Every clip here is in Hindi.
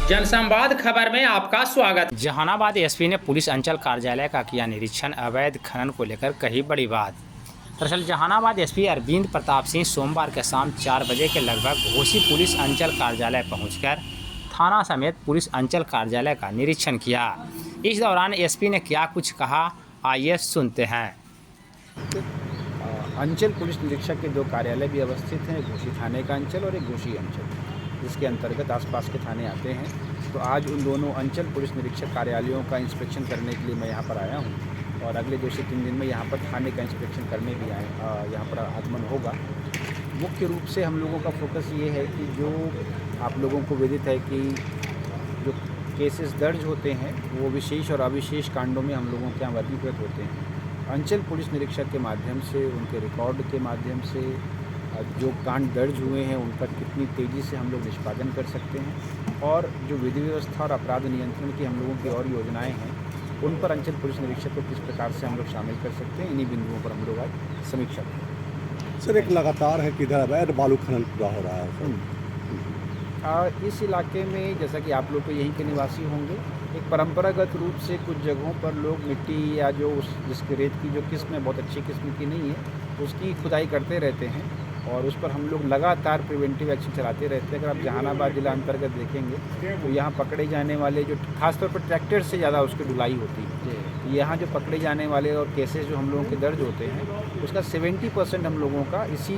जनसंवाद खबर में आपका स्वागत। जहानाबाद एसपी ने पुलिस अंचल कार्यालय का किया निरीक्षण। अवैध खनन को लेकर कही बड़ी बात। दरअसल जहानाबाद एसपी अरविंद प्रताप सिंह सोमवार के शाम 4 बजे के लगभग घोसी पुलिस अंचल कार्यालय पहुंचकर थाना समेत पुलिस अंचल कार्यालय का निरीक्षण किया। इस दौरान एसपी ने क्या कुछ कहा, आइए सुनते हैं। अंचल पुलिस निरीक्षक के 2 कार्यालय भी अवस्थित हैं, घोसी थाने का अंचल और एक घोसी अंचल, जिसके अंतर्गत आसपास के थाने आते हैं। तो आज उन दोनों अंचल पुलिस निरीक्षक कार्यालयों का इंस्पेक्शन करने के लिए मैं यहाँ पर आया हूँ और अगले 2 से 3 दिन में यहाँ पर थाने का इंस्पेक्शन करने भी यहाँ पर आगमन होगा। मुख्य रूप से हम लोगों का फोकस ये है कि जो आप लोगों को विदित है कि जो केसेस दर्ज होते हैं वो विशेष और अविशेष कांडों में हम लोगों के यहाँ वर्गीकृत होते हैं। अंचल पुलिस निरीक्षक के माध्यम से, उनके रिकॉर्ड के माध्यम से जो कांड दर्ज हुए हैं उन पर कितनी तेज़ी से हम लोग निष्पादन कर सकते हैं और जो विधि व्यवस्था और अपराध नियंत्रण की हम लोगों की और योजनाएं हैं उन पर अंचल पुलिस निरीक्षक को किस प्रकार से हम लोग शामिल कर सकते हैं, इन्हीं बिंदुओं पर हम लोग आज समीक्षा करें। सर, एक लगातार है कि इधर अवैध बालू खनन पूरा हो रहा है। इस इलाके में जैसा कि आप लोग तो यहीं के निवासी होंगे, एक परंपरागत रूप से कुछ जगहों पर लोग मिट्टी या जो जिसके रेत की जो किस्म है बहुत अच्छी किस्म की नहीं है उसकी खुदाई करते रहते हैं और उस पर हम लोग लगातार प्रिवेंटिव एक्शन चलाते रहते हैं। अगर आप जहानाबाद जिला अंतर्गत देखेंगे तो यहाँ पकड़े जाने वाले जो खासतौर पर ट्रैक्टर से ज़्यादा उसकी ढुलाई होती है। यहाँ जो पकड़े जाने वाले और केसेस जो हम लोगों के दर्ज होते हैं उसका 70% हम लोगों का इसी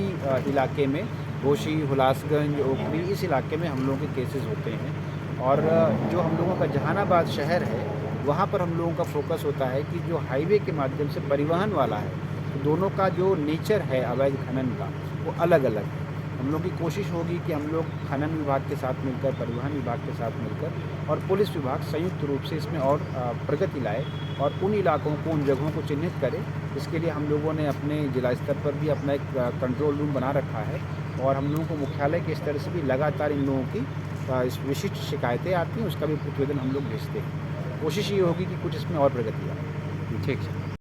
इलाके में घोसी, हुलासगंज, ओखरी इस इलाके में हम लोगों के केसेस होते हैं। और जो हम लोगों का जहानाबाद शहर है वहाँ पर हम लोगों का फोकस होता है कि जो हाईवे के माध्यम से परिवहन वाला है तो दोनों का जो नेचर है अवैध खनन का वो अलग अलग है। हम लोग की कोशिश होगी कि हम लोग खनन विभाग के साथ मिलकर, परिवहन विभाग के साथ मिलकर और पुलिस विभाग संयुक्त रूप से इसमें और प्रगति लाए और उन इलाकों को, उन जगहों को चिन्हित करें। इसके लिए हम लोगों ने अपने जिला स्तर पर भी अपना एक कंट्रोल रूम बना रखा है और हम लोगों को मुख्यालय के स्तर से भी लगातार इन लोगों की विशिष्ट शिकायतें आती हैं, उसका भी प्रतिवेदन हम लोग भेजते हैं। कोशिश ये होगी कि कुछ इसमें और प्रगति आए। ठीक है।